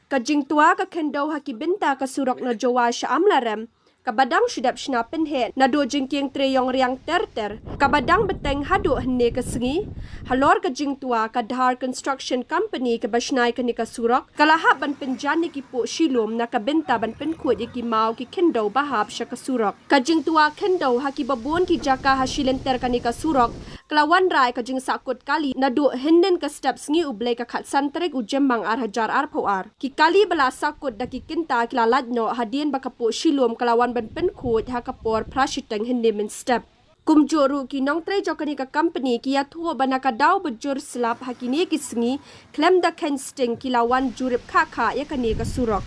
Kajing tua ka kendo haki benta ka surok na jowa syam larem. Kabadang syidap syna penhe na do jingking treyong riang ter-ter. Kabadang beteng hadu henne ke sengi. Halor ka jing tua ka Dhar Construction Company ke basnai ke ni ka surok. Kalahap ban penjani ki po shilum na ka benta ban penkut ki mau ki kendo bahap sya ka surok. Ka jing tua kendo haki babun ki jaka hasilenter ka ni ka surok. Kelawan rai ka jing sakut kali na do hennen ka step sengi ublay ka khat santrek u jembang ar hajar ar poar. Ki kali bala sakut da ki kinta kilalat no hadien baka po shilum kelawan ban penkut ha kapor prashiteng henne men step. Kumjoru ki nong tre jokani ka company ki ya thuo banaka daw bejur selap hakini ki sengi klem da kensting kilawan jurip kha ya kani ka surok.